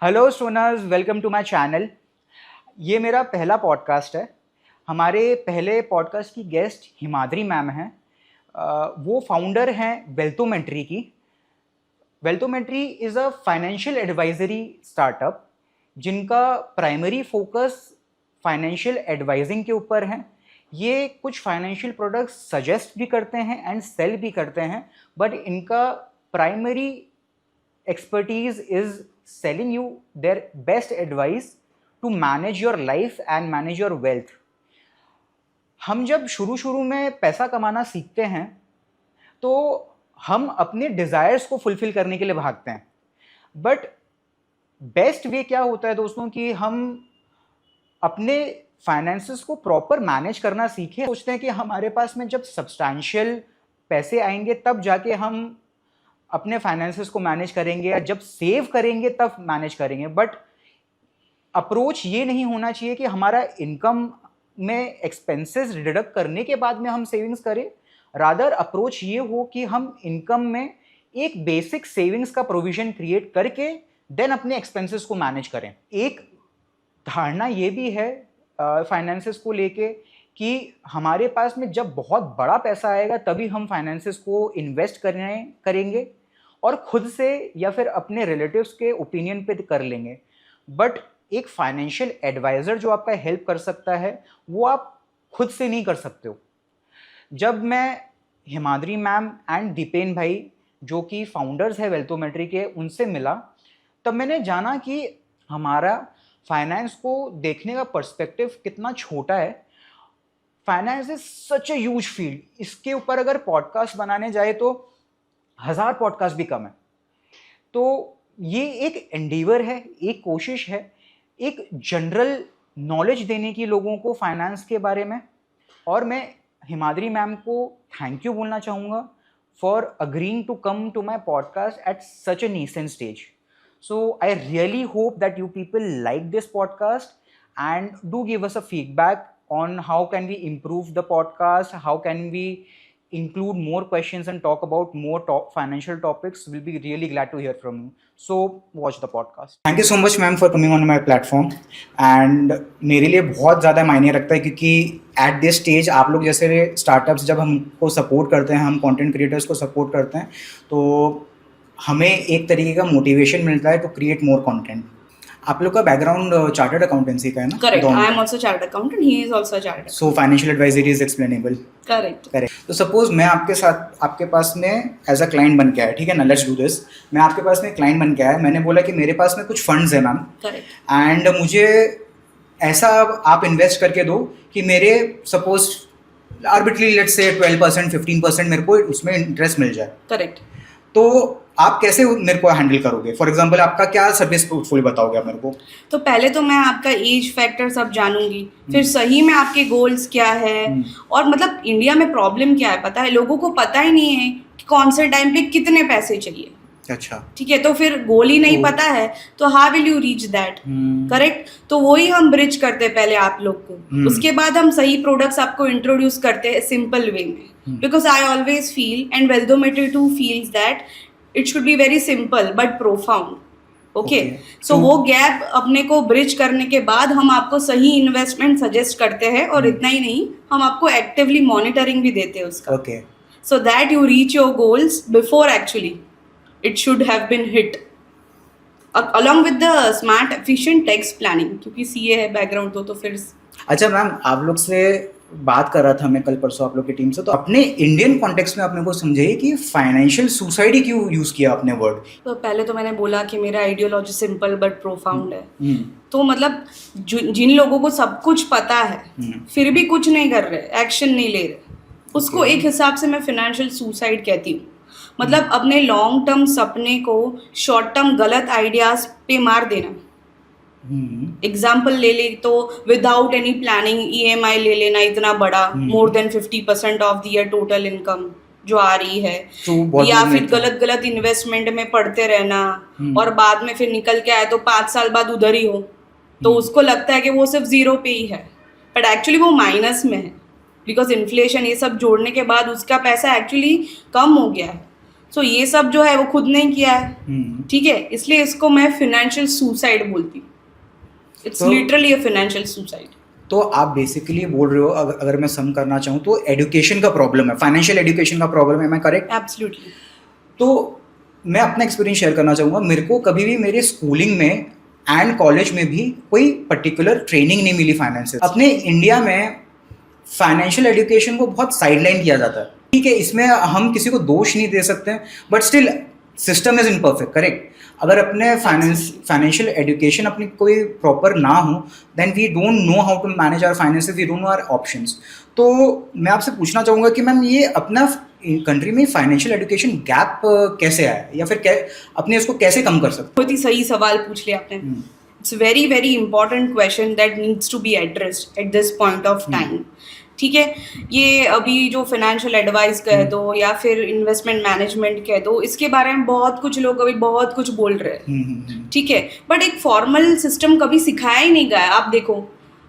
Hello सोनर्स, welcome to my channel. ये मेरा पहला पॉडकास्ट है। हमारे पहले पॉडकास्ट की गेस्ट हिमाद्री मैम हैं। वो फाउंडर हैं वेल्थोमेट्री की। Wealthometry is a financial advisory startup जिनका प्राइमरी फोकस फाइनेंशियल एडवाइजिंग के ऊपर है। ये कुछ फाइनेंशियल प्रोडक्ट्स सजेस्ट भी करते हैं एंड सेल भी करते हैं, बट इनका primary expertise is selling you their best advice to manage your life and manage your wealth. हम जब शुरू में पैसा कमाना सीखते हैं तो हम अपने डिज़ायर्स को फुलफिल करने के लिए भागते हैं, बट बेस्ट वे क्या होता है दोस्तों कि हम अपने फाइनेंसेस को प्रॉपर मैनेज करना सीखें। सोचते हैं कि हमारे पास में जब सब्सटैंशियल पैसे आएंगे तब जाके हम अपने फाइनेंसेस को मैनेज करेंगे, या जब सेव करेंगे तब मैनेज करेंगे। बट अप्रोच ये नहीं होना चाहिए कि हमारा इनकम में एक्सपेंसेस डिडक्ट करने के बाद में हम सेविंग्स करें। रादर अप्रोच ये हो कि हम इनकम में एक बेसिक सेविंग्स का प्रोविजन क्रिएट करके देन अपने एक्सपेंसेस को मैनेज करें। एक धारणा ये भी है फाइनेंसेस को लेके कि हमारे पास में जब बहुत बड़ा पैसा आएगा तभी हम फाइनेंसेस को इन्वेस्ट करेंगे और खुद से या फिर अपने रिलेटिव्स के ओपिनियन पे कर लेंगे। बट एक फाइनेंशियल एडवाइज़र जो आपका हेल्प कर सकता है वो आप खुद से नहीं कर सकते हो। जब मैं हिमाद्री मैम एंड दीपेन भाई जो कि फाउंडर्स है वेल्थोमेट्री के, उनसे मिला, तब मैंने जाना कि हमारा फाइनेंस को देखने का पर्सपेक्टिव कितना छोटा है। Finance is such a huge field. इसके ऊपर अगर पॉडकास्ट बनाने जाए तो 1000 पॉडकास्ट भी कम है। तो ये एक एंडीवर है, एक कोशिश है, एक जनरल नॉलेज देने की लोगों को फाइनेंस के बारे में। और मैं हिमाद्री मैम को थैंक यू बोलना चाहूँगा for agreeing to come to my podcast at such a nascent stage. So I really hope that you people like this podcast and do give us a feedback on how can we improve the podcast, how can we include more questions and talk about more financial topics. We'll be really glad to hear from you. So watch the podcast. Thank you so much ma'am for coming on my platform. And मेरे लिए बहुत ज़्यादा मायने रखता है क्योंकि at this stage आप लोग जैसे startups जब हमको support करते हैं, हम content creators को support करते हैं, तो हमें एक तरीके का मोटिवेशन मिलता है टू क्रिएट मोर कंटेंट। आप लोग का बैकग्राउंड चार्टर्ड अकाउंटेंसी का है ना? Correct, I am also chartered accountant, he is also chartered. So financial advisory is explainable. Correct. तो सपोज मैं आपके पास में एज अ क्लाइंट बन के आया, ठीक है ना, लेट्स डू दिस। मैं आपके पास में क्लाइंट बन के आया, मैंने बोला कि मेरे पास में कुछ फंड्स है मैम, एंड मुझे ऐसा आप इन्वेस्ट करके दो कि मेरे सपोज आर्बिट्रली लेट्स से 12% 15% मेरे को उसमें इंटरेस्ट मिल जाए। करेक्ट। तो आप कैसे मेरे को हैंडल करोगे? फॉर एग्जांपल आपका क्या सर्विस पोर्टफोलियो बताओगे आप मेरे को? तो पहले तो मैं आपका एज फैक्टर सब जानूंगी, फिर सही में आपके गोल्स क्या है, और मतलब इंडिया में प्रॉब्लम क्या है पता है, लोगों को पता ही नहीं है कि कौन से टाइम पे कितने पैसे चाहिए। अच्छा, ठीक है, तो फिर गोल ही नहीं पता है तो how will you reach that? Correct. तो वही हम ब्रिज करते हैं पहले आप लोग को, उसके बाद हम सही प्रोडक्ट्स आपको इंट्रोड्यूस करते हैं सिंपल वे में। Because I always feel and Wealthometry too feels that it should be very simple but profound. Okay, so वो गैप अपने को ब्रिज करने के बाद हम आपको सही इन्वेस्टमेंट सजेस्ट करते हैं, और इतना ही नहीं, हम आपको एक्टिवली मॉनिटरिंग भी देते हैं उसका, so that you reach your goals before actually it should have been hit, along with the smart efficient tax planning, क्योंकि CA है बैकग्राउंड तो फिर। अच्छा मैम, आप लोग से बात कर रहा था मैं कल परसों आप लोग की टीम से, तो अपने इंडियन कॉन्टेक्स्ट में आपने को समझाइए कि फाइनेंशियल सुसाइड क्यों यूज किया आपने वर्ड? तो पहले तो मैंने बोला कि मेरा आइडियोलॉजी सिंपल बट प्रोफाउंड है। तो मतलब जिन लोगों को सब कुछ पता है फिर भी कुछ नहीं कर रहे, एक्शन नहीं ले रहे, उसको एक हिसाब से मैं फाइनेंशियल सुसाइड कहती हूँ। मतलब अपने लॉन्ग टर्म सपने को शॉर्ट टर्म गलत आइडियाज पे मार देना। एग्जाम्पल ले ले तो विदाउट एनी प्लानिंग EMI ले लेना इतना बड़ा, more than 50% of the year total income जो आ रही है, या फिर गलत इन्वेस्टमेंट में पड़ते रहना, और बाद में फिर निकल के आए तो 5 साल बाद उधर ही हो, तो उसको लगता है कि वो सिर्फ 0 पे ही है, बट एक्चुअली वो माइनस में है, बिकॉज इन्फ्लेशन ये सब जोड़ने के बाद उसका पैसा एक्चुअली कम हो गया है। तो ये सब जो है वो खुद नहीं किया है, ठीक है, इसलिए इसको मैं फाइनेंशियल सुसाइड बोलती हूँ. It's literally a financial suicide. तो आप बेसिकली बोल रहे हो, अगर मैं सम करना चाहूँ तो एजुकेशन का प्रॉब्लम है, फाइनेंशियल एजुकेशन का प्रॉब्लम है, मैं करेक्ट? एब्सोल्युटली. तो मैं अपना एक्सपीरियंस शेयर करना चाहूँगा. मेरे को कभी भी मेरे स्कूलिंग में एंड कॉलेज में भी कोई पर्टिकुलर ट्रेनिंग नहीं मिली फाइनेंस से. अपने इंडिया में फाइनेंशियल एजुकेशन को बहुत साइडलाइन किया जाता है. ठीक है, इसमें हम किसी को दोष नहीं दे सकते, but still system is imperfect, correct? अगर अपने फाइनेंशियल एजुकेशन अपनी कोई प्रॉपर ना हो, then we don't know how to manage our finances, we don't know our options. तो मैं आपसे पूछना चाहूँगा कि मैम ये अपना कंट्री में फाइनेंशियल एजुकेशन गैप कैसे आया, या फिर अपने उसको कैसे कम कर सकते? बहुत ही सही सवाल पूछ लिया आपने. It's very very important question that needs to be addressed at this point of time. ठीक है, ये अभी जो फाइनेंशियल एडवाइस कह दो या फिर इन्वेस्टमेंट मैनेजमेंट कह दो, इसके बारे में बहुत कुछ लोग अभी बहुत कुछ बोल रहे हैं, ठीक है, बट एक फॉर्मल सिस्टम कभी सिखाया ही नहीं गया. आप देखो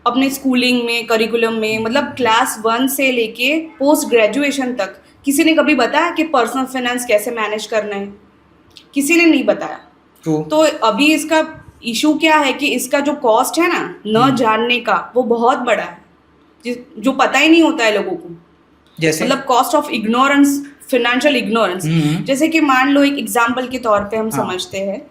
अपने स्कूलिंग में, करिकुलम में, मतलब क्लास 1 से लेके पोस्ट ग्रेजुएशन तक किसी ने कभी बताया कि पर्सनल फाइनेंस कैसे मैनेज करना है? किसी ने नहीं बताया. तो अभी इसका इशू क्या है कि इसका जो कॉस्ट है ना न जानने का, वो बहुत बड़ा है, जो पता ही नहीं होता है लोगों को. जैसे मतलब cost of ignorance, financial ignorance. जैसे कि मान लो एक एग्जांपल के तौर पे हम समझते हैं,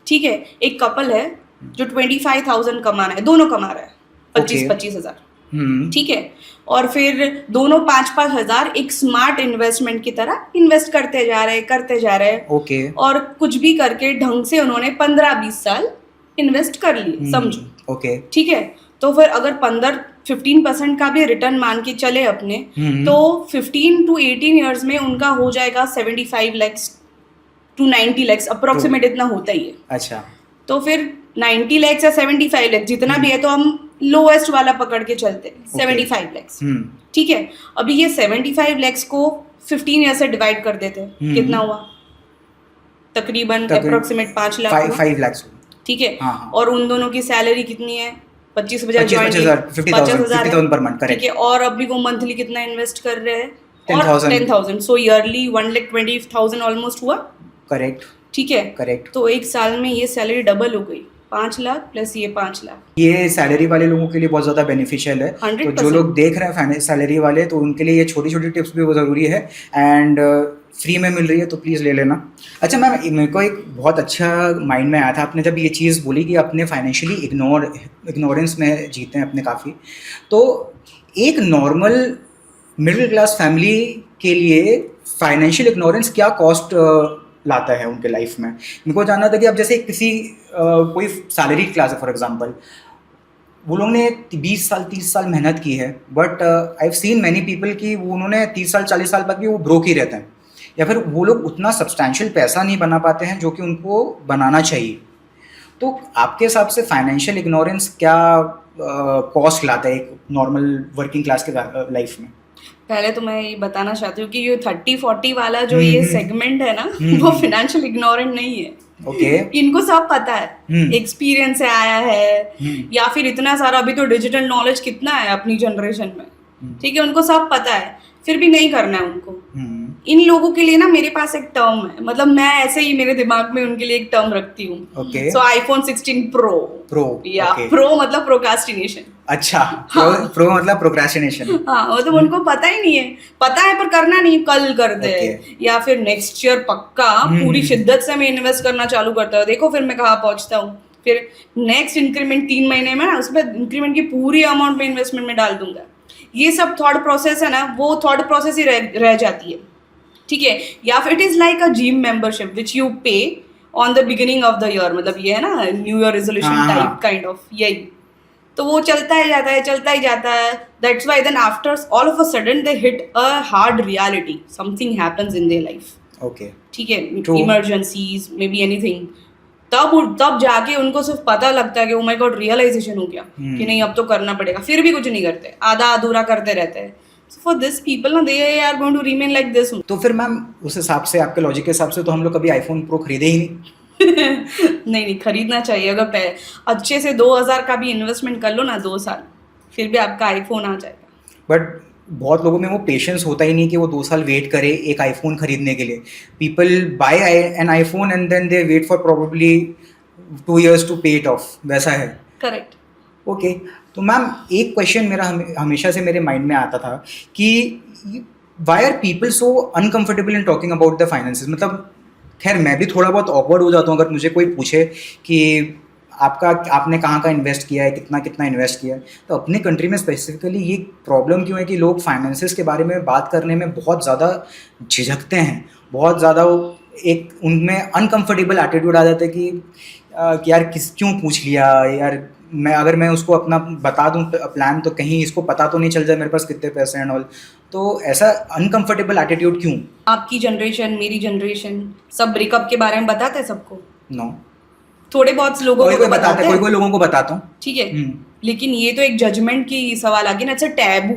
ठीक है, एक कपल है जो 25,000 कमा रहा है, दोनों कमा रहा है 25-25 हज़ार, ठीक है, और फिर दोनों 5-5 हज़ार एक स्मार्ट इन्वेस्टमेंट की तरह इन्वेस्ट करते जा रहे हैं, ओके, और कुछ भी करके ढंग से उन्होंने 15-20 साल इन्वेस्ट कर लिए, समझो, ओके, ठीक है. तो फिर अगर 15% का भी रिटर्न मान के चले अपने, तो 15 to 18 ईयर्स में उनका हो जाएगा 75 lakhs to 90 lakhs अप्रोक्सीमेट, इतना होता ही है. अच्छा. तो फिर 90 lakhs या 75 lakhs जितना भी है, तो हम लोएस्ट वाला पकड़ के चलते हैं, 75 lakhs, ठीक है. अभी ये 75 lakhs को 15 ईयर से डिवाइड कर देते हैं, कितना हुआ? तकरीबन अप्रोक्सीमेट 5 लाख, ठीक है. और उन दोनों की सैलरी कितनी है? 50,000 पर मंथ, ठीक है. और अभी वो मंथली कितना इन्वेस्ट कर रहे हैं? 10,000. सो ईयरली 1,20,000 ऑलमोस्ट हुआ, करेक्ट, ठीक है, करेक्ट. तो एक साल में ये सैलरी डबल हो गई, 5 लाख प्लस ये 5 लाख. ये सैलरी वाले लोगों के लिए बहुत ज़्यादा बेनिफिशियल है. 100%. तो जो लोग देख रहे हैं सैलरी वाले, तो उनके लिए ये छोटी छोटी टिप्स भी बहुत ज़रूरी है, एंड फ्री में मिल रही है, तो प्लीज़ ले लेना. अच्छा मैम, मेरे को एक बहुत अच्छा माइंड में आया था, आपने जब ये चीज़ बोली कि अपने फाइनेंशियली इग्नोरेंस में जीते हैं अपने काफ़ी, तो एक नॉर्मल मिडिल क्लास फैमिली के लिए फाइनेंशियल इग्नोरेंस क्या कॉस्ट लाता है उनके लाइफ में? मेरे को जानना था कि अब जैसे किसी कोई सैलरी क्लास है फॉर एग्जांपल, वो लोग ने 20 साल 30 साल मेहनत की है, but I have seen many people कि वो उन्होंने 30 साल 40 साल बाद भी वो ब्रोक ही रहते हैं, या फिर वो लोग उतना सब्सटैंशियल पैसा नहीं बना पाते हैं जो कि उनको बनाना चाहिए. तो आपके हिसाब से फाइनेंशियल इग्नोरेंस क्या कॉस्ट लाता है एक नॉर्मल वर्किंग क्लास के लाइफ में? पहले तो मैं ये बताना चाहती हूँ कि ये 30-40 वाला जो ये सेगमेंट है ना, वो फाइनेंशियल इग्नोरेंट नहीं है. ओके. इनको सब पता है, एक्सपीरियंस से आया है, या फिर इतना सारा अभी तो डिजिटल नॉलेज कितना है अपनी जनरेशन में, ठीक है, उनको सब पता है, फिर भी नहीं करना है उनको. इन लोगों के लिए ना मेरे पास एक टर्म है, मतलब मैं ऐसे ही मेरे दिमाग में उनके लिए एक टर्म रखती हूँ. ओके. सो iPhone 16 Pro या प्रो मतलब प्रोक्रास्टिनेशन. अच्छा. प्रो मतलब प्रोक्रास्टिनेशन. हाँ, वो तो उनको पता ही नहीं है, पता है पर करना नहीं, कल कर दे, या फिर नेक्स्ट ईयर पक्का पूरी शिद्दत से मैं इन्वेस्ट करना चालू करता हूँ, देखो फिर मैं कहाँ पहुंचता हूँ. फिर नेक्स्ट इंक्रीमेंट 3 महीने में ना उसमें इंक्रीमेंट की पूरी अमाउंट में इन्वेस्टमेंट में डाल दूंगा. ये सब थॉट प्रोसेस है ना, वो थॉट प्रोसेस ही रह जाती है, ठीक है. या फिर it is like a gym membership which you pay on the beginning of the year, मतलब ये है ना new year resolution type kind of, यही. तो वो चलता ही जाता है. That's why then after all of a sudden they hit a hard reality, something happens in their life. Okay, ठीक है, इमरजेंसीज, मे बी एनीथिंग. तब जाके उनको सिर्फ पता लगता है कि ओ माय गॉड, रियलाइजेशन हो गया कि नहीं अब तो करना पड़ेगा, फिर भी कुछ नहीं करते, आधा अधूरा करते रहते हैं. So for this people ना, they are going to remain like this. तो फिर मैम उस हिसाब से, आपके लॉजिक के हिसाब से, तो हम लोग कभी iPhone Pro खरीदे ही नहीं. नहीं खरीदना चाहिए. अगर अच्छे से 2,000 का भी इन्वेस्टमेंट कर लो ना 2 साल, फिर भी आपका iPhone आ जाएगा. बट बहुत लोगों में वो पेशेंस होता ही नहीं कि वो 2 साल वेट करे एक आईफोन खरीदने के लिए. People buy an iPhone and then they wait for probably 2 years to pay it off. वैसा है. करेक्ट. ओके. तो मैम एक क्वेश्चन मेरा हमेशा से मेरे माइंड में आता था कि why are people so uncomfortable in talking about the finances. मतलब खैर मैं भी थोड़ा बहुत ऑकवर्ड हो जाता हूँ अगर मुझे कोई पूछे कि आपने कहाँ का इन्वेस्ट किया है, कितना कितना इन्वेस्ट किया है. तो अपने कंट्री में स्पेसिफिकली ये प्रॉब्लम क्यों है कि लोग फाइनेंसेस के बारे में बात करने में बहुत ज़्यादा झिझकते हैं, बहुत ज़्यादा एक उनमें अनकंफर्टेबल एटीट्यूड आ जाता है कि यार क्यों पूछ लिया यार. मैं उसको अपना बता दूं प्लान तो कहीं इसको पता तो नहीं चल जाए मेरे पास कितने पैसे एंड ऑल. तो ऐसा अनकंफर्टेबल एटीट्यूड क्यों? आपकी जनरेशन, मेरी जनरेशन सब ब्रेकअप के बारे में बताते हैं सबको? नो. थोड़े बहुत लोगों को बताते हैं, कोई लोगों को बताता हूँ. ठीक है. लेकिन ये तो एक जजमेंट की सवाल आ गया ना. It's a taboo.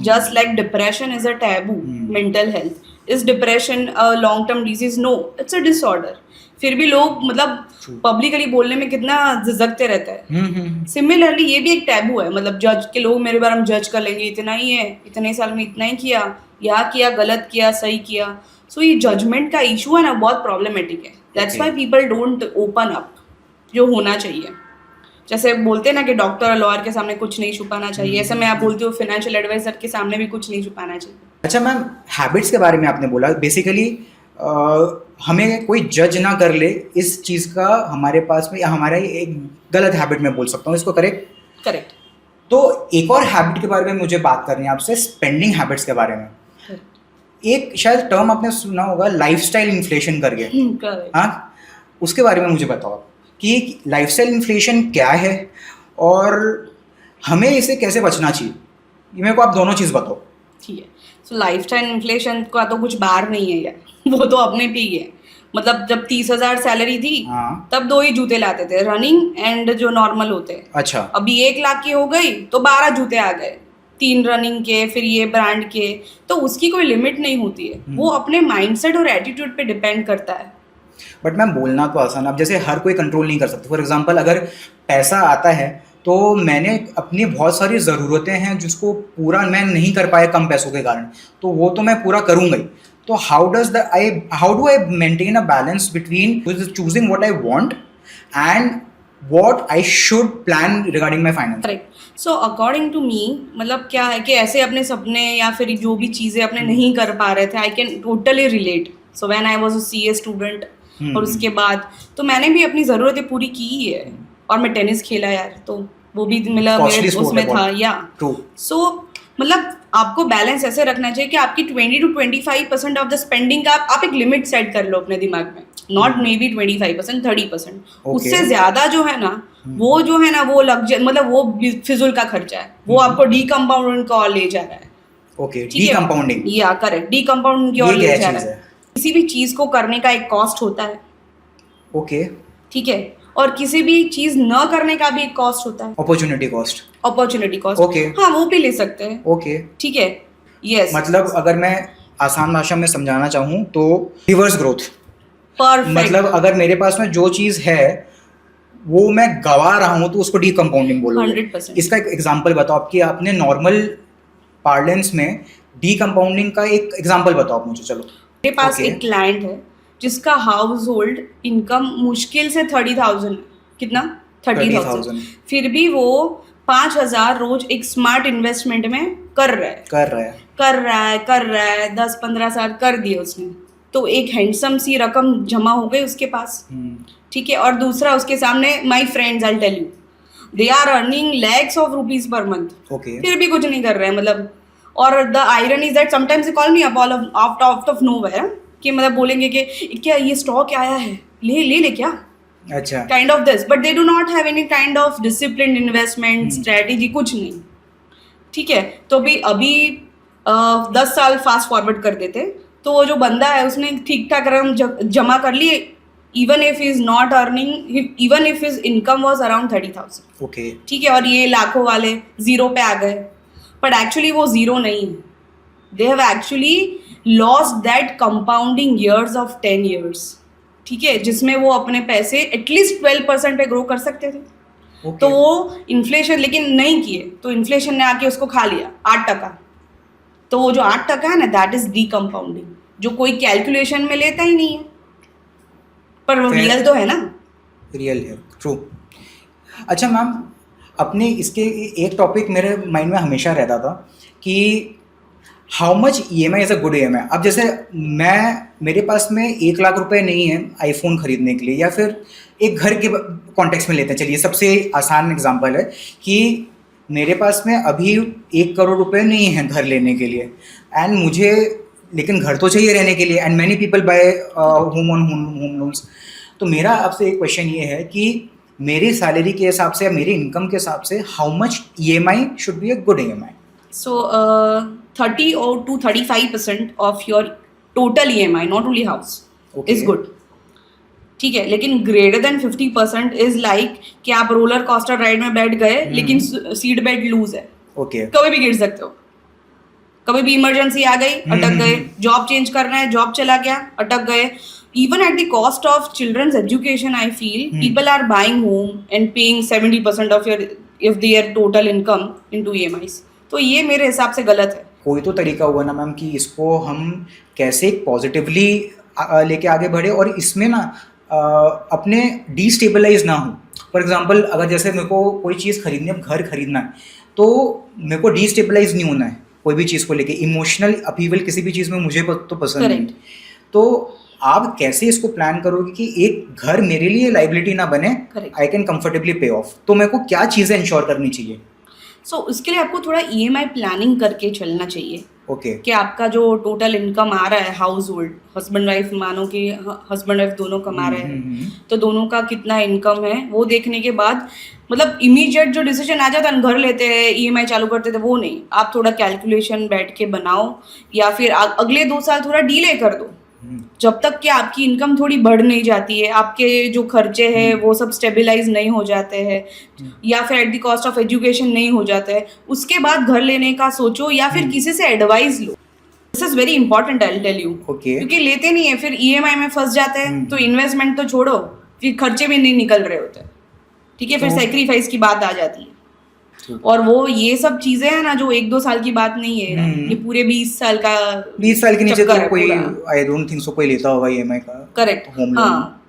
Just like depression is a taboo. Mental health is depression a long term disease? No, it's a disorder. फिर भी लोग मतलब पब्लिकली बोलने में कितना झिझकते रहता है. सिमिलरली ये भी एक टैबू है. मतलब जज के लोग मेरे बारे में जज कर लेंगे, इतना ही है, इतने साल में इतना ही किया, यहाँ किया, गलत किया, सही किया. सो ये जजमेंट का इशू है ना, बहुत प्रॉब्लमेटिक है. That's why people don't open up जो होना चाहिए. जैसे बोलते हैं ना कि डॉक्टर और लॉयर के सामने कुछ नहीं छुपाना चाहिए, ऐसे मैं आप बोलती हूँ फाइनेंशियल एडवाइजर के सामने भी कुछ नहीं छुपाना चाहिए. अच्छा मैम, हैबिट्स के बारे में आपने बोला. बेसिकली हमें कोई जज ना कर ले इस चीज़ का हमारे पास में, या हमारा एक गलत हैबिट में बोल सकता हूँ इसको, करेक्ट? करेक्ट. तो एक और हैबिट के बारे में मुझे बात करनी है आपसे, स्पेंडिंग हैबिट्स के बारे में. एक शायद टर्म आपने सुना होगा, लाइफस्टाइल इन्फ्लेशन करके. हाँ, उसके बारे में मुझे बताओ कि लाइफस्टाइल इन्फ्लेशन क्या है और हमें इसे कैसे बचना चाहिए. ये मेरे को आप दोनों चीज़ बताओ. ठीक है. सो लाइफस्टाइल इन्फ्लेशन का तो कुछ बाहर नहीं है यार, वो तो अपने पे ही है. मतलब जब 30,000 सैलरी थी, हाँ. तब 2 ही जूते लाते थे, रनिंग एंड जो नॉर्मल होते हैं. अच्छा. अभी 1 लाख की हो गई तो 12 जूते आ गए, 3 रनिंग के, फिर ये ब्रांड के. तो उसकी कोई लिमिट नहीं होती है. वो अपने माइंडसेट और एटीट्यूड पे डिपेंड करता है. बट मैम बोलना तो आसान, अब जैसे हर कोई कंट्रोल नहीं कर सकता. फॉर एग्जांपल अगर पैसा आता है तो मैंने अपनी बहुत सारी ज़रूरतें हैं जिसको पूरा मैं नहीं कर पाया कम पैसों के कारण, तो वो तो मैं पूरा करूँगा ही. तो how do I maintain a balance between choosing what I want and what I should plan regarding my finance? Correct. So according to me, मतलब क्या है कि ऐसे अपने सपने या फिर जो भी चीज़ें अपने नहीं कर पा रहे थे, I can totally relate. So when I was a CA student, और उसके बाद तो मैंने भी अपनी ज़रूरतें पूरी की ही है. और मैं टेनिस खेला यार, तो वो भी मतलब मेरे उसमें था. या सो मतलब आपको बैलेंस ऐसे रखना चाहिए कि आपकी 20 to 25% ऑफ द स्पेंडिंग का आप एक लिमिट सेट कर लो अपने दिमाग में. Not may be 25%, 30%. उससे ज्यादा जो है ना, वो जो है ना, वो मतलब वो फिजूल का खर्चा है. वो आपको डीकंपाउंडिंग की ओर ले जा रहा है. ओके, डीकंपाउंडिंग. या करेक्ट, डीकंपाउंडिंग की ओर ले जा रहा है. किसी भी चीज को करने का एक कॉस्ट होता है. ओके. ठीक है. और किसी भी चीज न करने का भी एक कॉस्ट होता है. Opportunity cost. ओके. हाँ, वो भी ले सकते हैं. ओके. ठीक है. यस. मतलब अगर मैं आसान भाषा में समझाना चाहूँ तो रिवर्स ग्रोथ. परफेक्ट. मतलब अगर मेरे पास में जो चीज़ है वो मैं गवा रहा हूँ तो उसको डीकंपाउंडिंग बोलोगे. 100%. इसका एक एग्जांपल बताओ आपकी, आपने नॉर्मल पार्लेंस में डीकंपाउंडिंग का एक एग्जांपल बताओ आप मुझे. चलो, मेरे पास एक क्लाइंट है जिसका हाउस होल्ड इनकम मुश्किल से 30,000. कितना? 30,000. फिर भी वो 5,000 रोज एक स्मार्ट इन्वेस्टमेंट में कर रहा है. 10-15 साल कर दिए उसने, तो एक हैंडसम सी रकम जमा हो गई उसके पास. ठीक है. और दूसरा उसके सामने, my friends, I tell you, they are earning lakhs of rupees per month. फिर भी कुछ नहीं कर रहे हैं. मतलब, और the iron is that sometimes they call me up out of nowhere, कि मतलब बोलेंगे कि क्या ये स्टॉक आया है, ले क्या. अच्छा. Kind of this. But they do not have any kind of discipline investment strategy, कुछ नहीं. ठीक है. तो अभी 10 साल फास्ट फॉरवर्ड कर देते, तो वो जो बंदा है उसने ठीक ठाक रकम जमा कर ली, even if is not earning, even if is income was around 30,000. Okay. ठीक है. और ये लाखों वाले जीरो पे आ गए. बट एक्चुअली वो जीरो नहीं है. They have actually lost that compounding years of 10 years. ठीक है. जिसमें वो अपने पैसे एटलीस्ट 12% पे ग्रो कर सकते थे. तो वो इन्फ्लेशन लेकिन नहीं किए, तो इन्फ्लेशन ने आके उसको खा लिया 8%. तो वो जो 8% है ना, दैट इज डीकम्पाउंडिंग, जो कोई कैलकुलेशन में लेता ही नहीं है, पर वो रियल तो है ना। रियल है, ट्रू। अच्छा मैम, अपने इसके एक टॉपिक मेरे माइंड में हमेशा रहता था कि how much EMI is a good EMI। अब जैसे मेरे पास में 1 लाख रुपए नहीं है आईफोन खरीदने के लिए, या फिर एक घर के कॉन्टेक्स्ट में लेते हैं, चलिए सबसे आसान एग्जांपल है कि मेरे पास में अभी 1 करोड़ रुपए नहीं है घर लेने के लिए, एंड मुझे लेकिन घर तो चाहिए रहने के लिए, and many people buy home on home loans. तो मेरा आपसे एक क्वेश्चन ये है कि मेरी सैलरी के हिसाब से या मेरी इनकम के हिसाब से how much EMI should be a good EMI? So 30 or to 35% of your total EMI, not only house, Okay. is good. ठीक है, लेकिन ग्रेटर देन 50% इज लाइक कि आप रोलर कोस्टर राइड में बैठ गए लेकिन सीट बेल्ट लूज है, ओके, कभी भी गिर सकते हो, कभी भी इमरजेंसी आ गई अटक गए, जॉब चेंज करना है जॉब चला गया अटक गए। Even at the cost of children's education, I feel people are buying home and paying 70% of your if their total income into EMIs. तो ये मेरे हिसाब से गलत है। कोई तो तरीका होगा ना मैम कि इसको हम कैसे पॉजिटिवली लेके आगे बढ़े और इसमें ना अपने डिस्टेबलाइज ना हो। फॉर एग्जांपल, अगर जैसे मेरे को कोई चीज़ खरीदनी है, घर खरीदना है, तो मेरे को डिस्टेबलाइज नहीं होना है कोई भी चीज़ को लेके। इमोशनल अपीवल किसी भी चीज़ में मुझे तो पसंद नहीं। तो आप कैसे इसको प्लान करोगे कि एक घर मेरे लिए लाइबिलिटी ना बने, आई कैन कंफर्टेबली पे ऑफ, तो मेरे को क्या चीज़ें इंश्योर करनी चाहिए? सो उसके लिए आपको थोड़ा EMI प्लानिंग करके चलना चाहिए। ओके, कि आपका जो टोटल इनकम आ रहा है हाउस होल्ड, हस्बैंड वाइफ मानो कि हस्बैंड वाइफ दोनों कमा रहे हैं, तो दोनों का कितना इनकम है वो देखने के बाद, मतलब इमीडिएट जो डिसीजन आ जाता है घर लेते हैं EMI चालू करते थे वो नहीं, आप थोड़ा कैलकुलेशन बैठ के बनाओ, या फिर अगले 2 साल थोड़ा डीले कर दो जब तक कि आपकी इनकम थोड़ी बढ़ नहीं जाती है, आपके जो खर्चे हैं वो सब स्टेबलाइज नहीं हो जाते हैं, या फिर at the cost of education नहीं हो जाता है, उसके बाद घर लेने का सोचो, या फिर किसी से एडवाइस लो। This is very important, I will tell you. क्योंकि लेते नहीं है फिर EMI में फंस जाते हैं, तो इन्वेस्टमेंट तो छोड़ो, फिर खर्चे भी नहीं निकल रहे होते, ठीक है, फिर सेक्रीफाइस की बात आ जाती है। और वो ये सब चीजें हैं ना जो 1-2 साल की बात नहीं है, ये पूरे 20 साल के नीचे तो कोई, आई डोंट थिंक सो कोई लेता होगा EMI का। करेक्ट, हाँ।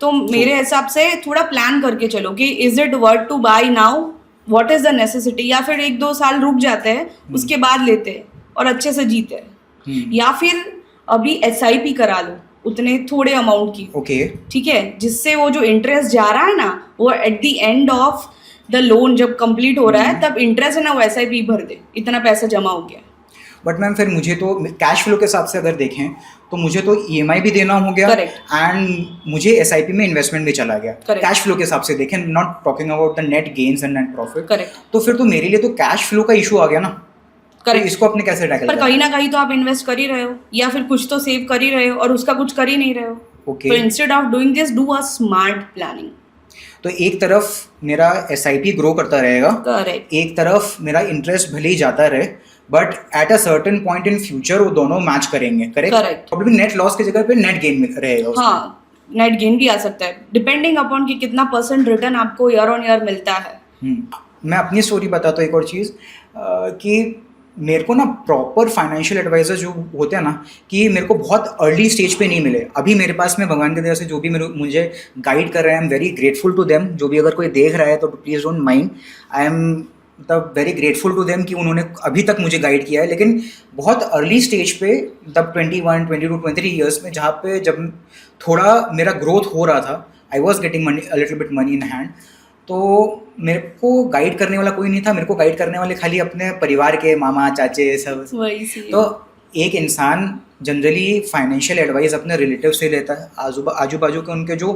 तो मेरे हिसाब से थोड़ा प्लान करके चलो कि is it worth to buy now, what is the necessity, या फिर 1-2 साल रुक जाते हैं उसके बाद लेते हैं और अच्छे से जीते हैं, या फिर अभी SIP करा लो उतने थोड़े अमाउंट की, ओके, ठीक है, जिससे वो जो इंटरेस्ट जा रहा है ना वो at the end of the loan जब कंप्लीट हो रहा है तब इंटरेस्ट है ना वो SIP भर दे, इतना पैसा जमा हो गया। बट मैम फिर मुझे तो कैश फ्लो के हिसाब से अगर देखें तो मुझे तो EMI भी देना हो गया, एंड मुझे SIP में इन्वेस्टमेंट भी चला गया। कैश फ्लो के हिसाब से देखें, not talking about the net gains and net profit. तो फिर तो मेरे लिए तो कैश फ्लो का इशू आ गया ना। करेक्ट, तो इसको अपने कैसे टैकल पर कहीं ना कहीं तो आप इन्वेस्ट कर ही रहे हो, या फिर कुछ तो सेव कर ही रहे हो, और उसका कुछ कर ही नहीं रहे हो। तो instead of doing this, do a smart planning. तो एक तरफ मेरा SIP ग्रो करता रहेगा, करेक्ट, एक तरफ मेरा इंटरेस्ट भले ही जाता रहे, but at a certain point in future वो दोनों मैच करेंगे। करेक्ट, प्रॉब्लम नेट लॉस की जगह पे नेट गेन रहेगा। हाँ, नेट गेन भी आ सकता है डिपेंडिंग अपॉन कि कितना % रिटर्न आपको ईयर ऑन ईयर मिलता है। मैं अपनी स्टोरी बताता हूँ एक और चीज़, कि मेरे को ना प्रॉपर फाइनेंशियल एडवाइजर जो होते हैं ना, कि मेरे को बहुत अर्ली स्टेज पे नहीं मिले। अभी मेरे पास में भगवान की दया से जो भी मुझे गाइड कर रहे हैं, I am very grateful to them. जो भी अगर कोई देख रहा है तो please don't mind, I am तब वेरी ग्रेटफुल टू देम कि उन्होंने अभी तक मुझे गाइड किया है। लेकिन बहुत अर्ली स्टेज पे, तब 21, 22, 23 ईयर्स में, जहाँ पे जब थोड़ा मेरा ग्रोथ हो रहा था, I was getting money, a little bit money in hand, तो मेरे को गाइड करने वाला कोई नहीं था। मेरे को गाइड करने वाले खाली अपने परिवार के मामा चाचे सब। तो एक इंसान जनरली फाइनेंशियल एडवाइस अपने रिलेटिव से लेता है, आजू बाजू के उनके जो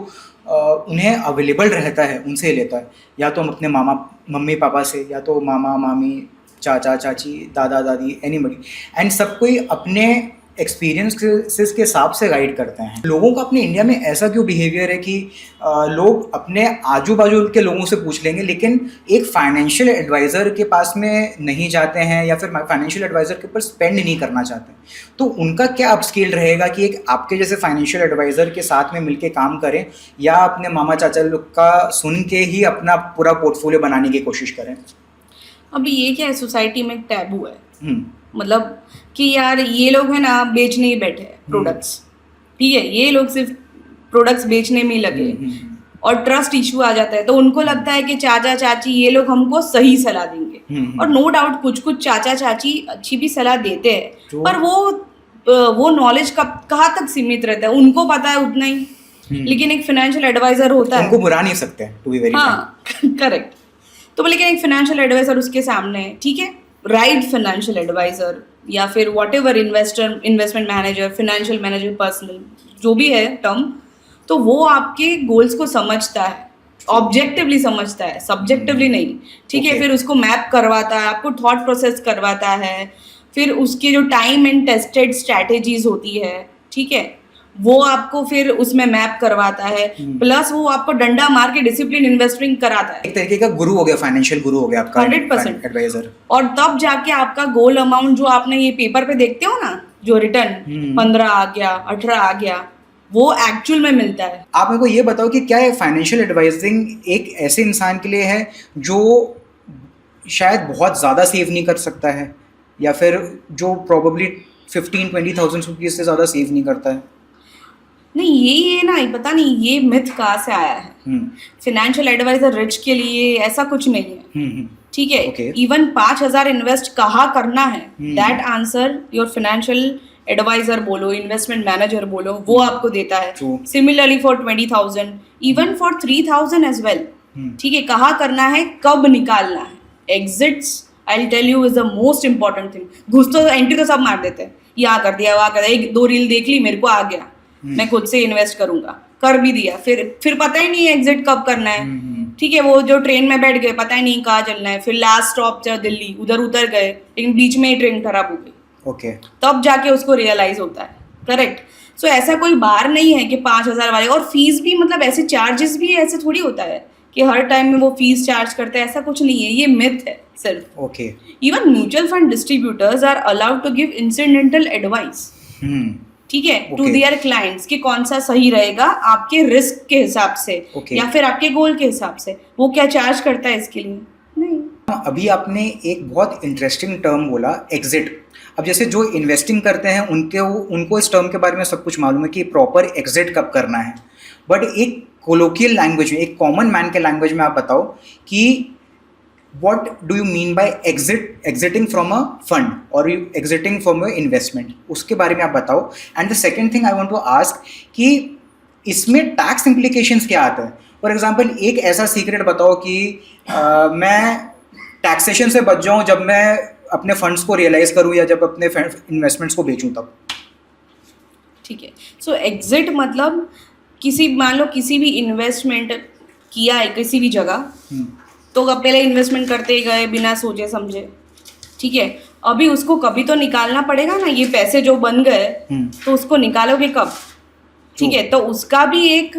उन्हें अवेलेबल रहता है उनसे लेता है, या तो हम अपने मामा मम्मी पापा से, या तो मामा मामी चाचा चाची दादा दादी, एनीबडी, एंड सब कोई अपने एक्सपीरियंसेस के हिसाब से गाइड करते हैं। लोगों का अपने इंडिया में ऐसा क्यों बिहेवियर है कि लोग अपने आजू बाजू के लोगों से पूछ लेंगे, लेकिन एक फाइनेंशियल एडवाइज़र के पास में नहीं जाते हैं, या फिर फाइनेंशियल एडवाइज़र के ऊपर स्पेंड नहीं करना चाहते हैं। तो उनका क्या अपस्केल रहेगा कि एक आपके जैसे फाइनेंशियल एडवाइज़र के साथ में मिलके काम करें, या अपने मामा चाचा लोग का सुन के ही अपना पूरा पोर्टफोलियो बनाने की कोशिश करें? अभी ये क्या है, सोसाइटी में एक टैबू है, मतलब कि यार ये लोग है ना बेचने ही बैठे हैं प्रोडक्ट्स, ठीक है, ये लोग सिर्फ प्रोडक्ट्स बेचने में ही लगे और ट्रस्ट इशू आ जाता है, तो उनको लगता है कि चाचा चाची ये लोग हमको सही सलाह देंगे। और नो डाउट कुछ कुछ चाचा चाची अच्छी भी सलाह देते हैं, पर वो नॉलेज कहाँ तक सीमित रहता है, उनको पता है उतना ही। लेकिन एक फाइनेंशियल एडवाइजर होता है, उनको बुरा नहीं सकते टू बी वेरी हाँ करेक्ट। तो लेकिन एक फाइनेंशियल एडवाइजर उसके सामने है, ठीक है, राइट फाइनेंशियल एडवाइजर या फिर what ever investment manager, financial manager, personal जो भी है टर्म, तो वो आपके गोल्स को समझता है, ऑब्जेक्टिवली समझता है, सब्जेक्टिवली नहीं, ठीक है। फिर उसको मैप करवाता है, आपको थॉट प्रोसेस करवाता है, फिर उसके जो टाइम एंड टेस्टेड स्ट्रैटेजीज होती है, ठीक है, वो आपको फिर उसमें मैप करवाता है, प्लस वो आपको डंडा मार के डिसिप्लिन इन्वेस्टिंग कराता है। एक तरीके का गुरु हो गया, फाइनेंशियल गुरु हो गया आपका 100% एडवाइजर। और तब जाके आपका गोल अमाउंट जो आपने ये पेपर पे देखते हो ना, जो रिटर्न 15 आ गया, 18 आ गया, वो एक्चुअल में मिलता है। आप मेरे को ये बताओ कि क्या फाइनेंशियल एडवाइजिंग एक ऐसे इंसान के लिए है जो शायद बहुत ज़्यादा सेव नहीं कर सकता है, या फिर जो प्रोबेबली 15-20,000 रुपीज़ से ज़्यादा सेव नहीं करता है? नहीं, ये ना पता नहीं ये मिथ कहाँ से आया है। फाइनेंशियल एडवाइजर रिच के लिए ऐसा कुछ नहीं है, ठीक है। इवन 5,000 इन्वेस्ट कहाँ करना है, that answer your financial advisor बोलो, इन्वेस्टमेंट मैनेजर बोलो, वो आपको देता है। Similarly for 20,000, even for 3,000 as well, ठीक है, कहाँ करना है, कब निकालना है। Exits I will tell you is the most important thing. घुस तो एंट्री तो सब मार देते हैं, यहाँ कर दिया, वहाँ कर दिया, 1-2 रील देख ली, मेरे को आ गया, मैं खुद से इन्वेस्ट करूंगा, कर भी दिया, फिर पता ही नहीं है एग्जिट कब करना है, ठीक है। वो जो ट्रेन में बैठ गए, पता ही नहीं कहाँ चलना है, फिर लास्ट स्टॉप दिल्ली, उधर उतर गए, लेकिन बीच में ही ट्रेन खराब हो गई, तब जाके उसको रियलाइज होता है, करेक्ट। सो ऐसा कोई बार नहीं है कि 5,000 वाले, और फीस भी मतलब ऐसे चार्जेस भी ऐसे थोड़ी होता है कि हर टाइम में वो फीस चार्ज करते हैं, ऐसा कुछ नहीं है, ये मिथ है सिर्फ। Okay. Even mutual fund distributors are allowed to give incidental advice, ठीक है, टू देयर क्लाइंट्स कि कौन सा सही रहेगा आपके रिस्क के हिसाब से, या फिर आपके गोल के हिसाब से। वो क्या चार्ज करता है इसके लिए? नहीं। अभी आपने एक बहुत इंटरेस्टिंग टर्म बोला, एग्जिट। अब जैसे जो इन्वेस्टिंग करते हैं उनको इस टर्म के बारे में सब कुछ मालूम है कि प्रॉपर एग्जिट कब करना है, बट एक कोलोकियल लैंग्वेज में, एक कॉमन मैन के लैंग्वेज में आप बताओ कि what do you mean by exiting from a fund or you exiting from a investment, उसके बारे में आप बताओ। And the second thing I want to ask कि इसमें टैक्स इम्प्लीकेशंस क्या आते हैं। फॉर एग्जांपल एक ऐसा सीक्रेट बताओ कि मैं टैक्सेशन से बच जाऊं जब मैं अपने फंड्स को रियलाइज करूं या जब अपने इन्वेस्टमेंट्स को बेचूं तब। ठीक है, सो एग्जिट मतलब मान लो किसी भी इन्वेस्टमेंट किया है किसी भी जगह, तो पहले इन्वेस्टमेंट करते गए बिना सोचे समझे, ठीक है, अभी उसको कभी तो निकालना पड़ेगा ना, ये पैसे जो बन गए तो उसको निकालोगे कब, ठीक है। तो उसका भी एक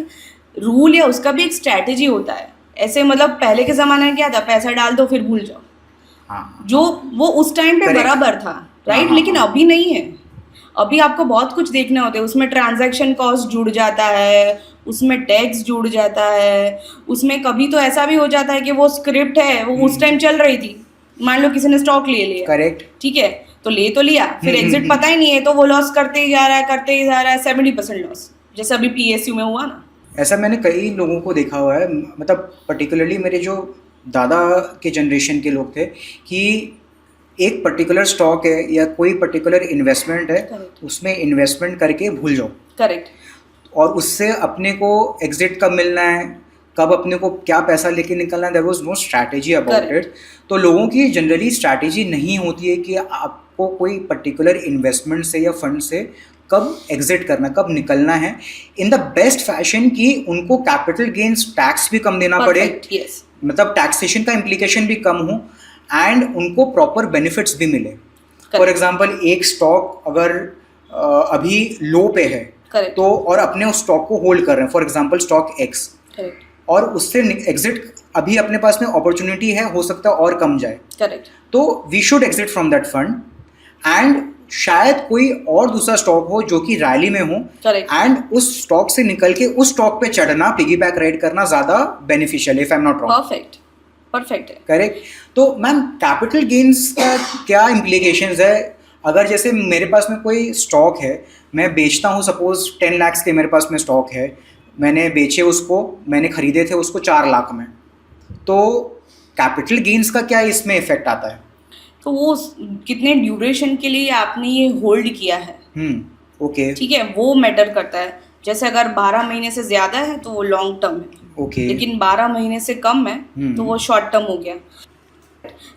रूल या उसका भी एक स्ट्रैटेजी होता है। ऐसे मतलब पहले के ज़माने में क्या था, पैसा डाल दो फिर भूल जाओ, जो वो उस टाइम पे बराबर था, राइट। लेकिन अभी नहीं है, अभी आपको बहुत कुछ देखना होता है, उसमें ट्रांजैक्शन कॉस्ट जुड़ जाता है, उसमें टैक्स जुड़ जाता है, उसमें कभी तो ऐसा भी हो जाता है कि वो स्क्रिप्ट है वो उस टाइम चल रही थी, मान लो किसी ने स्टॉक ले लिया, करेक्ट, ठीक है, तो ले तो लिया, फिर एग्जिट पता ही नहीं है, तो वो लॉस करते ही जा रहा है 70% लॉस, जैसे अभी PSU में हुआ ना। ऐसा मैंने कई लोगों को देखा हुआ है, मतलब पर्टिकुलरली मेरे जो दादा के जनरेशन के लोग थे कि एक पर्टिकुलर स्टॉक है या कोई पर्टिकुलर इन्वेस्टमेंट है, उसमें इन्वेस्टमेंट करके भूल जाओ, करेक्ट, और उससे अपने को एग्जिट कब मिलना है, कब अपने को क्या पैसा लेके निकलना है, there was no strategy about it. तो लोगों की जनरली स्ट्रैटेजी नहीं होती है कि आपको कोई पर्टिकुलर इन्वेस्टमेंट से या फंड से कब एग्जिट करना, कब निकलना है इन द बेस्ट फैशन कि उनको कैपिटल गेन्स टैक्स भी कम देना पड़े, मतलब टैक्सेशन का इम्प्लीकेशन भी कम हो एंड उनको प्रॉपर बेनिफिट्स भी मिले। फॉर एग्जाम्पल एक स्टॉक अगर अभी लो पे है, Correct. तो और अपने उस स्टॉक को होल्ड कर रहे हैं, for example stock X, Correct. और उससे एग्जिट अभी अपने पास में अपॉर्चुनिटी है, हो सकता है और कम जाए, Correct. तो we should exit from that fund and शायद कोई और दूसरा स्टॉक हो जो कि रैली में हो, एंड उस स्टॉक से निकल के उस स्टॉक पे चढ़ना, पिगी बैक राइड करना ज्यादा beneficial, if I am not wrong. Perfect है, करेक्ट। तो मैम कैपिटल गेन्स का क्या इम्प्लीकेशंस है अगर जैसे मेरे पास में कोई स्टॉक है, मैं बेचता हूँ, सपोज 10 लाख के मेरे पास में स्टॉक है, मैंने बेचे उसको, मैंने खरीदे थे उसको 4 लाख में, तो कैपिटल गेन्स का क्या इसमें इफेक्ट आता है? तो वो कितने ड्यूरेशन के लिए आपने ये होल्ड किया है, ओके, ठीक है, वो मैटर करता है। जैसे अगर 12 महीने से ज्यादा है तो वो लॉन्ग टर्म है, ओके, लेकिन 12 महीने से कम है तो वो शॉर्ट टर्म हो गया।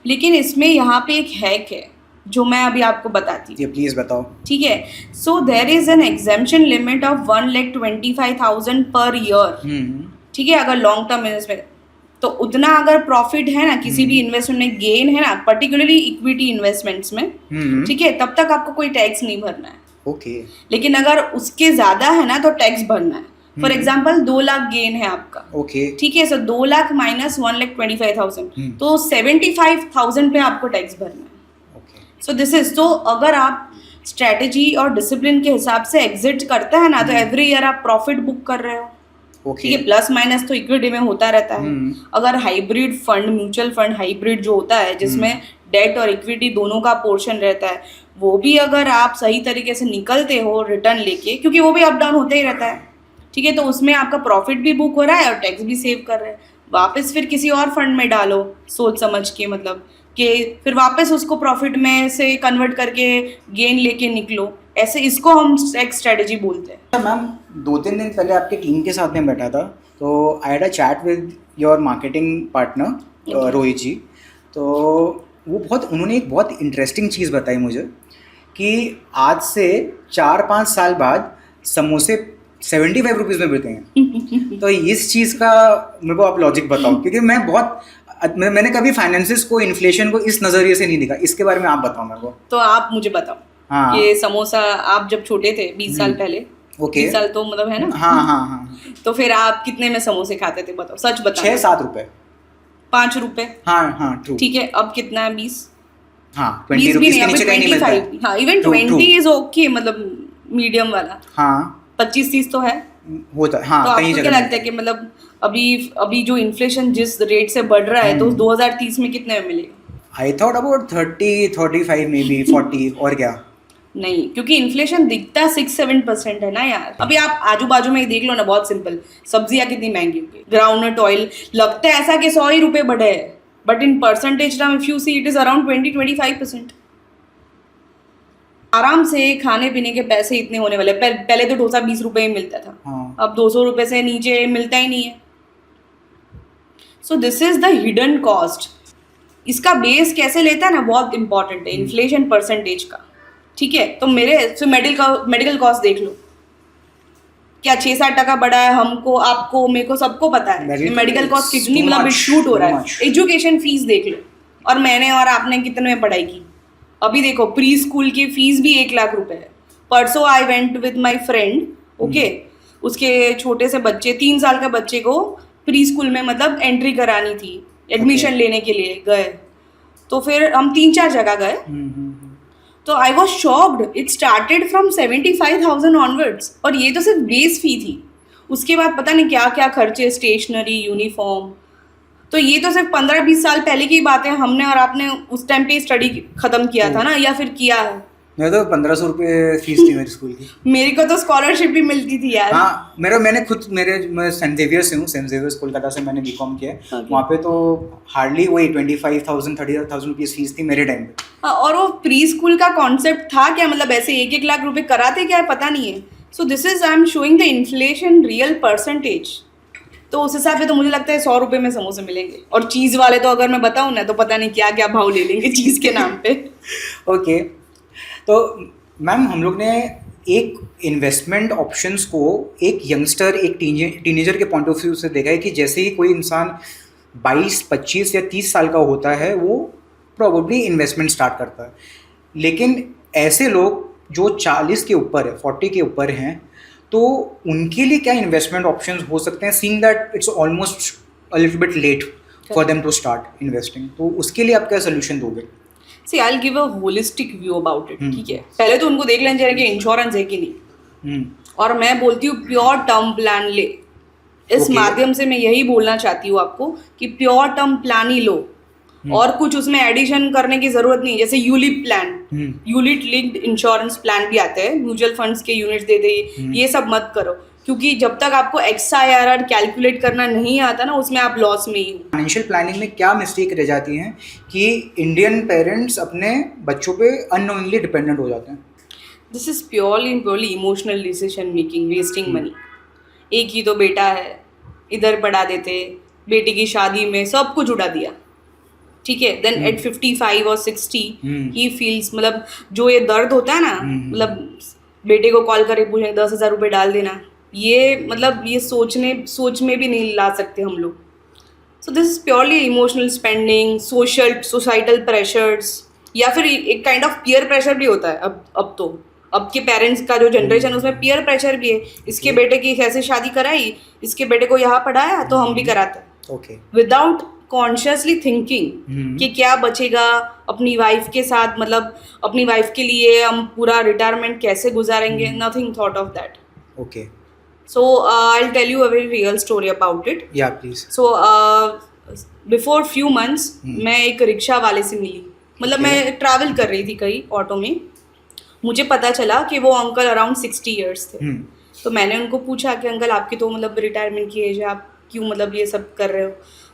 लेकिन इसमें यहाँ पे एक हैक है जो मैं अभी आपको बताती हूँ। ये प्लीज बताओ। ठीक है, so there is an exemption limit of 1,25,000 per year. ठीक है, अगर लॉन्ग टर्म इन्वेस्टमेंट तो उतना अगर प्रॉफिट है ना किसी भी इन्वेस्टमेंट में, गेन है ना, पर्टिकुलरली इक्विटी इन्वेस्टमेंट्स में, ठीक है, तब तक आपको कोई टैक्स नहीं भरना है। ओके, लेकिन अगर उसके ज्यादा है ना तो टैक्स भरना है। फॉर एग्जाम्पल 2 लाख गेन है आपका, ओके, ठीक है, सो 2 लाख माइनस 1,25,000 तो 75,000 पे आपको टैक्स भरना है। सो दिस इज, तो अगर आप स्ट्रेटेजी और डिसिप्लिन के हिसाब से एग्जिट करते हैं ना तो एवरी ईयर आप प्रॉफिट बुक कर रहे हो, ठीक है, प्लस माइनस तो इक्विटी में होता रहता है। अगर hybrid fund, mutual fund hybrid जो होता है जिसमें डेट और इक्विटी दोनों का पोर्शन रहता है, वो भी अगर आप सही तरीके से निकलते हो रिटर्न लेके, क्योंकि वो भी अप डाउन होता ही रहता है, ठीक है, तो उसमें आपका प्रॉफिट भी बुक हो रहा है और टैक्स भी सेव कर रहे हैं। वापस फिर किसी और फंड में डालो सोच समझ के, मतलब कि फिर वापस उसको प्रॉफिट में से कन्वर्ट करके गेन लेके निकलो, ऐसे इसको हम एक स्ट्रेटेजी बोलते हैं। मैम 2-3 दिन पहले आपके टीम के साथ में बैठा था, तो I had a chat with your marketing partner Rohit ji. तो वो उन्होंने एक बहुत इंटरेस्टिंग चीज़ बताई मुझे कि आज से 4-5 साल बाद समोसे 75 रुपीज़ में बिकते हैं। तो इस चीज़ का मेरे को आप लॉजिक बताओ, क्योंकि मैंने कभी फाइनेंसिस को, इन्फ्लेशन को इस नज़रिए से नहीं देखा। इसके बारे में आप बताओ मेरे को। तो आप मुझे बताओ, हाँ, ये समोसा आप जब छोटे थे 20 साल पहले, ओके, 20 साल तो मतलब है ना, हाँ, तो फिर आप कितने में समोसे खाते थे, बताओ, सच बताओ। 6-7 रुपए, 5 रुपए, हाँ, ट्रू, ठीक है, अब कितना है? 20, हाँ, 20 रुपीस के नीचे कहीं नहीं मिलता है। हाँ, इवन 20 इज ओके, मतलब मीडियम वाला, हाँ, 25-30 तो है, होता है, हाँ, तो कहीं आपको जगह क्या लगता है कि मतलब अभी जो इन्फ्लेशन जिस रेट से बढ़ रहा है तो 2030 में कितने में मिलेगा? I thought about 30-35 may be 40, और क्या? नहीं, क्योंकि इन्फ्लेशन दिखता 6-7% है ना यार। अभी आप आजू बाजू में ही देख लो ना, बहुत सिंपल, सब्जियां कितनी महंगी हो गई, ग्राउंडनट ऑयल, लगता है ऐसा कि 100 ही रुपए बढ़े हैं, but in percentage term if you see it is around 20-25%। आराम से खाने पीने के पैसे इतने होने वाले। पहले तो डोसा 20 रुपए ही मिलता था, हाँ, अब 200 रुपए से नीचे मिलता ही नहीं है। So this is the hidden cost. इसका बेस कैसे लेता है ना, बहुत इंपॉर्टेंट है, इन्फ्लेशन परसेंटेज का, ठीक है। तो मेडिकल कॉस्ट देख लो, क्या 6-7% बढ़ा है, हमको, आपको, मेरे को, सबको पता है मेडिकल कॉस्ट कितनी, मतलब शूट हो रहा है। एजुकेशन फीस देख लो, और मैंने और आपने कितने में पढ़ाई की, अभी देखो प्री स्कूल की फीस भी 1 लाख रुपए है। परसों I went with my friend, okay, उसके छोटे से बच्चे, 3 साल का बच्चे को प्री स्कूल में मतलब एंट्री करानी थी, एडमिशन लेने के लिए गए, तो फिर हम 3-4 जगह गए, तो I was shocked, it started from 75,000 onwards, और ये तो सिर्फ बेस फी थी, उसके बाद पता नहीं क्या क्या खर्चे, स्टेशनरी, यूनिफॉर्म। तो ये तो सिर्फ 15-20 साल पहले की बात है, हमने और आपने उस टाइम पे स्टडी खत्म किया था ना, या फिर किया है। मैं तो 1500 रुपये फीस थी मेरी स्कूल की। मेरे को तो स्कॉलरशिप भी मिलती थी यार। हाँ, मैं सेंट जेवियर से हूँ, सेंट जेवियर्स कोलकाता से मैंने बीकॉम किया है। वहाँ पे तो हार्डली वही 25,000-30,000 रुपीज़ फीस थी मेरे टाइम पे। हाँ, और वो प्री स्कूल का कॉन्सेप्ट था क्या, मतलब ऐसे 1-1 लाख रुपए कराते क्या है, पता नहीं है। So this is, I am showing the inflation real percentage. तो उस हिसाब से तो मुझे लगता है 100 रुपए में समोसे मिलेंगे, और चीज़ वाले तो अगर मैं बताऊँ ना तो पता नहीं क्या क्या भाव ले लेंगे चीज़ के नाम पे। ओके, तो मैम हम लोग ने एक इन्वेस्टमेंट ऑप्शंस को एक यंगस्टर, एक टीनेजर के पॉइंट ऑफ व्यू से देखा है कि जैसे ही कोई इंसान 22, 25 या 30 साल का होता है वो प्रोबेबली इन्वेस्टमेंट स्टार्ट करता है। लेकिन ऐसे लोग जो 40 के ऊपर है, 40 के ऊपर हैं, तो उनके लिए क्या इन्वेस्टमेंट ऑप्शंस हो सकते हैं, seeing that it's almost a little bit late for them to start investing? तो उसके लिए आप क्या सोल्यूशन दोगे? See, I'll give a holistic view about it, ठीक है। पहले तो उनको देख लेना चाहिए कि इंश्योरेंस है कि नहीं, और मैं बोलती हूँ प्योर टर्म प्लान ले। इस माध्यम से मैं यही बोलना चाहती हूँ आपको कि प्योर टर्म प्लान ही लो। और कुछ उसमें एडिशन करने की जरूरत नहीं। जैसे ULIP plan, unit linked insurance plan भी आते हैं, म्यूचुअल फंड्स के यूनिट दे दे, ये सब मत करो, क्योंकि जब तक आपको XIRR कैलकुलेट करना नहीं आता ना, उसमें आप लॉस में ही हो। फाइनेंशियल प्लानिंग में क्या मिस्टेक रह जाती है कि इंडियन पेरेंट्स अपने बच्चों पे अननोइंगली डिपेंडेंट हो जाते हैं? This is purely emotional decision making, wasting money. एक ही तो बेटा है, इधर पढ़ा देते, बेटी की शादी में सब कुछ उड़ा दिया, ठीक है। देन एट 55 और 60 ही फील्स, मतलब जो ये दर्द होता है ना, मतलब बेटे को कॉल करे पूछे 10,000 रुपये डाल देना, ये मतलब ये सोच में भी नहीं ला सकते हम लोग। So this is purely emotional spending, societal pressures, या फिर एक काइंड ऑफ पीयर प्रेशर भी होता है। अब तो अब के पेरेंट्स का जो जनरेशन, उसमें पीयर प्रेशर भी है। इसके बेटे की कैसे शादी कराई, इसके बेटे को यहाँ पढ़ाया तो हम भी कराते हैं, ओके, विदाउट कॉन्शियसली थिंकिंग कि क्या बचेगा अपनी वाइफ के साथ, मतलब अपनी वाइफ के लिए हम पूरा रिटायरमेंट कैसे गुजारेंगे, nothing thought of that. Okay, so I will tell you a very real story about it. Yeah please. So before few months मैं एक रिक्शा वाले से मिली, मतलब मैं ट्रैवल कर रही थी कहीं ऑटो में, मुझे पता चला कि वो अंकल अराउंड 60 ईयर्स थे। तो मैंने उनको पूछा कि अंकल आपकी तो मतलब रिटायरमेंट की एज है, आप क्यों मतलब ये सब कर रहे हो?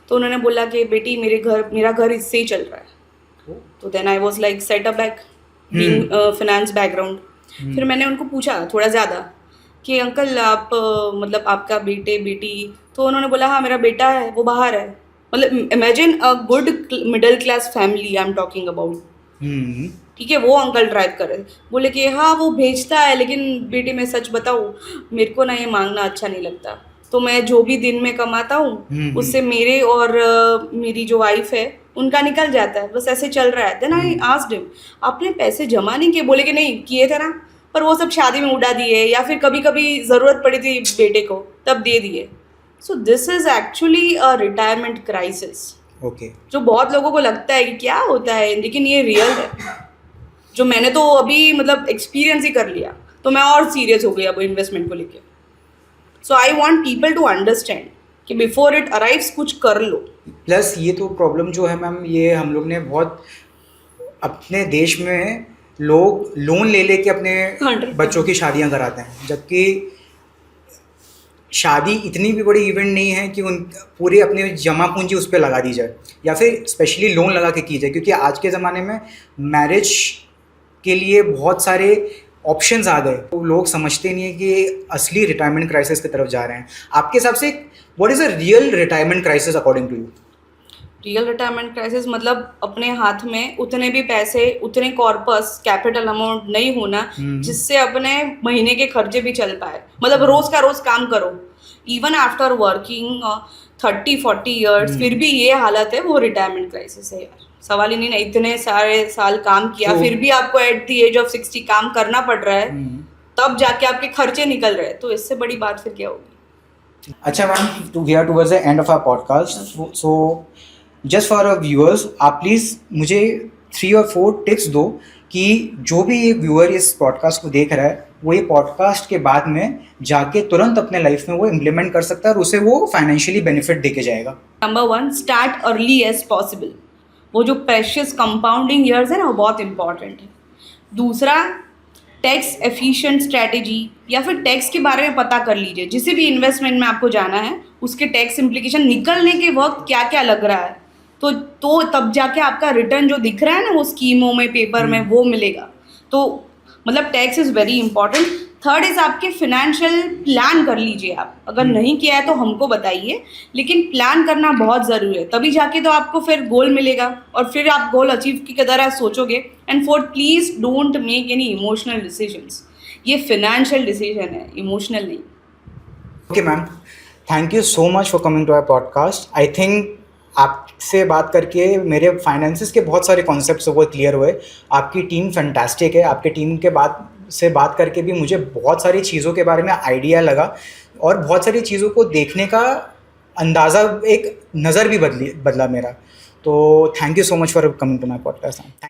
तो उन्होंने बोला कि बेटी मेरा घर इससे ही चल रहा है। तो then I was like set a back, being finance background. फिर मैंने उनको पूछा थोड़ा ज़्यादा कि अंकल आप मतलब आपका बेटी, तो उन्होंने बोला हाँ मेरा बेटा है, वो बाहर है। मतलब imagine a good middle class family I am talking about, ठीक है। वो अंकल ड्राइव कर रहे थे, बोले कि हाँ वो भेजता है, लेकिन बेटी मैं सच बताऊँ, मेरे को ना ये मांगना अच्छा नहीं लगता, तो मैं जो भी दिन में कमाता हूँ उससे मेरे और मेरी जो वाइफ है उनका निकल जाता है, बस ऐसे चल रहा है। देन आई आस्क्ड हिम, आपने पैसे जमा नहीं किए? बोले कि नहीं किए थे ना, पर वो सब शादी में उड़ा दिए, या फिर कभी कभी ज़रूरत पड़ी थी बेटे को तब दे दिए। So this is actually a retirement crisis, okay, जो बहुत लोगों को लगता है कि क्या होता है, लेकिन ये रियल है, जो मैंने तो अभी मतलब एक्सपीरियंस ही कर लिया, तो मैं और सीरियस हो गई अब इन्वेस्टमेंट को लेके। So I want people to understand कि बिफोर इट अराइव्स कुछ कर लो। प्लस ये तो प्रॉब्लम जो है मैम, ये हम लोग ने बहुत अपने देश में लोग लोन ले लेके अपने 100% बच्चों की शादियां कराते हैं, जबकि शादी इतनी भी बड़ी इवेंट नहीं है कि उन पूरी अपनी जमा पूंजी उस पर लगा दी जाए, या फिर स्पेशली लोन लगा के की जाए, क्योंकि आज के ज़माने में मैरिज के लिए बहुत सारे ऑप्शंस आ गए, तो लोग समझते नहीं है कि असली रिटायरमेंट क्राइसिस की तरफ जा रहे हैं। आपके हिसाब से what is a real retirement crisis according to you? Real retirement crisis मतलब अपने हाथ में उतने भी पैसे, उतने कॉर्पस कैपिटल अमाउंट नहीं होना जिससे अपने महीने के खर्चे भी चल पाए। मतलब रोज का रोज काम करो, इवन आफ्टर वर्किंग 30-40 ईयर्स, फिर भी ये हालत है, वो रिटायरमेंट क्राइसिस है यार। सवाल ही नहीं ना, इतने सारे साल काम किया फिर भी आपको एट द एज ऑफ 60 काम करना पड़ रहा है, तब जाके आपके खर्चे निकल रहे हैं, तो इससे बड़ी बात फिर क्या होगी? अच्छा ma'am, we are towards the end of our podcast, so just for our viewers, आप प्लीज़ मुझे 3 और 4 टिप्स दो कि जो भी ये व्यूअर इस पॉडकास्ट को देख रहा है, वो ये पॉडकास्ट के बाद में जाके तुरंत अपने लाइफ में वो इम्प्लीमेंट कर सकता है और उसे वो फाइनेंशियली बेनिफिट देके जाएगा। Number 1, start early as possible. वो जो प्रेशियस कंपाउंडिंग ईयर्स है ना, वो बहुत इंपॉर्टेंट है। दूसरा, टैक्स एफिशिएंट स्ट्रैटेजी, या फिर टैक्स के बारे में पता कर लीजिए। जिसे भी इन्वेस्टमेंट में आपको जाना है उसके टैक्स इम्प्लीकेशन निकलने के वक्त क्या क्या लग रहा है, तो तब जाके आपका रिटर्न जो दिख रहा है ना वो स्कीमों में, पेपर में, वो मिलेगा। तो मतलब tax is very important. Third is आपके फिनेंशियल प्लान कर लीजिए आप। अगर नहीं किया है तो हमको बताइए, लेकिन प्लान करना बहुत ज़रूरी है, तभी जाके तो आपको फिर गोल मिलेगा और फिर आप गोल अचीव की तरह सोचोगे। And fourth, please don't make any emotional decisions. ये फिनेंशियल डिसीजन है, इमोशनल नहीं। Okay ma'am, thank you so much for coming to our podcast. I think आपसे बात करके मेरे फाइनेंसेस के बहुत सारे कॉन्सेप्ट्स वो क्लियर हुए। आपकी टीम फैंटास्टिक है, आपके टीम के बात करके भी मुझे बहुत सारी चीज़ों के बारे में आइडिया लगा और बहुत सारी चीज़ों को देखने का अंदाज़ा, एक नज़र भी बदला मेरा। तो thank you so much for coming to my podcast.